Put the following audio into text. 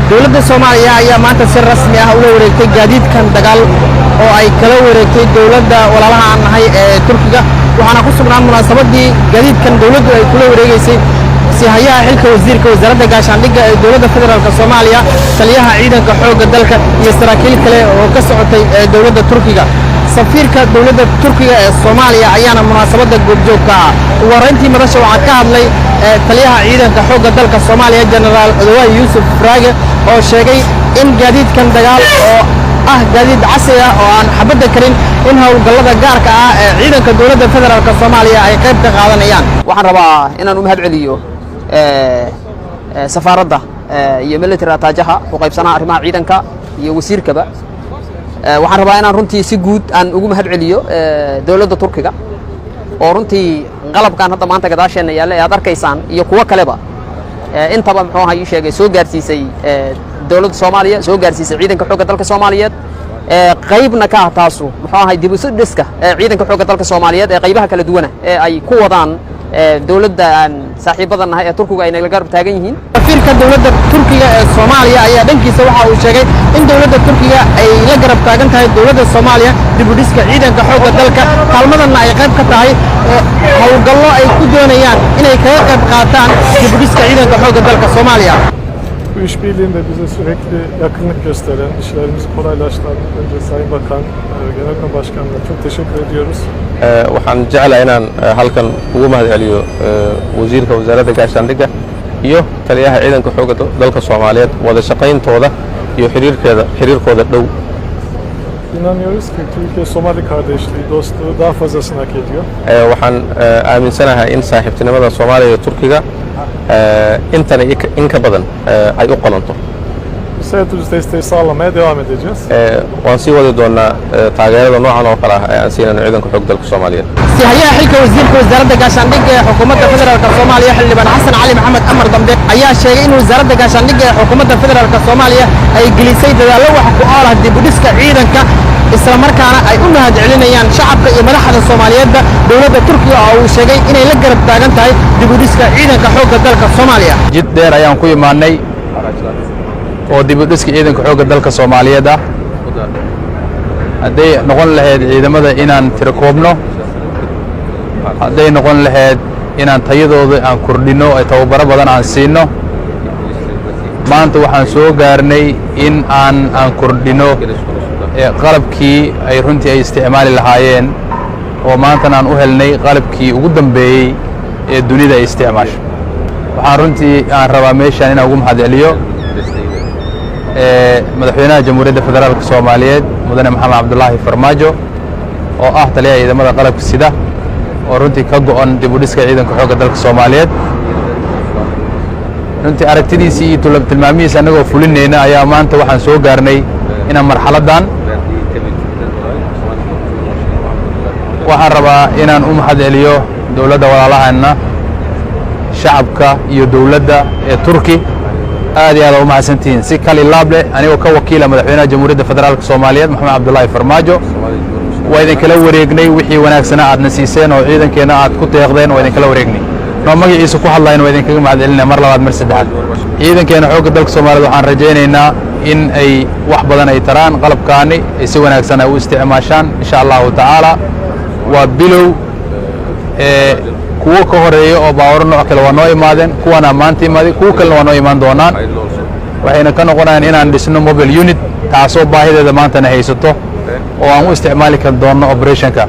dowladda Soomaaliya ayaa maanta si rasmi ah ula wareegtay gaadiidkan dagaal oo ay kala wareegtay dowladda walaalaha aan nahay ee Turkiga waxaana ku sugnaa munaasabadii gaadiidkan dowladdu ay kula wareegaysay si hayaha xilka wasiirka wasaaradda gaashaandhigga ee dowladda federaalka Soomaaliya taliyaha ciidanka xoogga dalka iyo saraakiil kale oo ka socotay dowladda Turkiga safiirka dowladda Turkiga ee Soomaaliya ayaana munaasabada goobjoog ka ah wareyntii madasha waxa ka hadlay taliyaha ciidanka xoogga dalka Soomaaliya General Odaway Yusuf Raage oo sheegay in gaadiidkan dagaal oo gaadiid casri ah oo aan xabada karin in hawlgallada gaarka ah ee ciidanka dowladda federaalka Soomaaliya ay qayb ka qaadanayaan waxaan rabaa inaan u mahad celiyo safaaradda iyo military attaajaha u qaybsanaa arrimaha ciidanka iyo wasiirkaba waxaan rabaa inaan runtii si guud aan ugu mahad celiyo dowladda Turkiga oo runtii qalabkan hadda maanta gadaasheena yaala ee aad arkaysaan iyo kuwa kaleba intaba muxuu ahaa sheegay soo gaarsiisay dowladda Soomaaliya soo gaarsiisay ciidanka xoogga dalka Soomaaliyeed qaybna ka ah taasu muxuu ahaa dib u soo dhiska ciidanka xoogga dalka Soomaaliyeed ee qaybaha kala duwan ee ay ku wadaan dowladda saaxiibadan ah ee Turkiga ay naga garab taagan yihiin safiirka dowladda Turkiga ee Soomaaliya ayaa dhankiisa waxa uu sheegay in dowladda Turkiga ay la garab taagan tahay dowladda Soomaaliya dib u dhiska ciidanka xoogga dalka kalmadana ay qayb ka tahay hawlgallo ay ku doonayaan inay kaga qayb qaataan dib u dhiska ciidanka xoogga dalka Soomaaliya Bu işbirliğinde bize sürekli yakınlık gösteren, işlerimizi kolaylaştıran önce Sayın Bakan, Genelkurmay Başkanı'na çok teşekkür ediyoruz. Waxaan jeclahay inaan halkan ugu mahad celiyo wasiirka wasaaradda gaashaandhigga iyo taliyaha ciidanka xoogga dalka Soomaaliyeed wada shaqayntooda iyo xiriirkooda dhow. İnanıyoruz ki Türkiye-Somali kardeşliği, dostluğu daha fazlasını hak ediyor. Waxaan aaminsanahay in saaxiibtinimada Soomaaliya iyo Turkiga intana in ka badan ay u qalanto. Biz desteği sağlamaya devam edeceğiz. Waan sii wadi doonaa taageerada noocan oo kale ah ee aan siinayno ciidanka xoogga dalka Soomaaliyeed. si hayaha xilka wasiirka wasaaradda gaashaandhigga ee xukuumadda federaalka Soomaaliya xildhibaan Xasan Cali Maxamed Amar Dambe ayaa sheegay in wasaaradda gaashaandhigga ee xukuumadda federaalka Soomaaliya ay gelisay dadaallo wax ku ool ah dib u dhiska ciidanka isla markaana ay u mahad celinayaan shacabka iyo madaxda Soomaaliyeedba dowladda Turkiga oo uu sheegay inay la garab taagan tahay dib u dhiska ciidanka xoogga dalka Soomaaliya jid dheer ayaan ku imaanay oo dib u dhiska ciidanka xoogga dalka Soomaaliyeed ah haday noqon lahayd ciidamada inaan tirakoobno haday noqon lahayd inaan tayadooda aan kordhino ay tababaro badan aan siino maanta waxaan soo gaarnay in aan kordhino qalabkii ay runtii ay isticmaali lahaayeen oo maanta aan u helnay qalabkii ugu dambeeyay ee dunida ay isticmaasho waxaan runtii aan rabaa meeshaan inaan ugu mahad celiyo madaxweynaha jamhuuriyadda federaalka Soomaaliyeed mudane Maxamed Cabdullaahi Farmaajo oo ah taliyaha ciidamada qalabka sida oo runtii ka go'an dib u dhiska ciidanka xoogga dalka Soomaaliyeed runtii aragtidiisii iyo tilmaamihiisa anagoo fulinayna ayaa maanta waxaan soo gaarnay inaan marxaladan waxaan rabaa inaan u mahad celiyo dowladda walaalaheena shacabka iyo dowladda ee Turki aad iyo aad u mahadsantihiin si kali laab leh anigoo ka wakiila madaxweynaha jamhuuriyadda federaalka Soomaaliyeed Maxamed Cabdullaahi Farmaajo waa idin kala wareegnay wixii wanaagsan aadna siiseen oo ciidankeena aad ku deeqdeen waa idin kala wareegnay noo magaciisa ku hadlayna waa idin kaga mahad celinaa mar labaad mar saddexaad ciidankeena xoogga dalka Soomaaliyeed waxaan rajaynaynaa in ay wax badan ay taraan qalabkaani ay si wanaagsan ay u isticmaashaan insha Allah ta'ala waa bilow kuwa ka horeeyo oo baawar nooc kale waa noo imaadeen kuwana maanta imaaday kuwa kale waa noo imaan doonaan waxayna ka noqonayaan inaan dhisno mobile unit taasoo baahideeda maanta na haysato oo aan u isticmaali kar doono operationka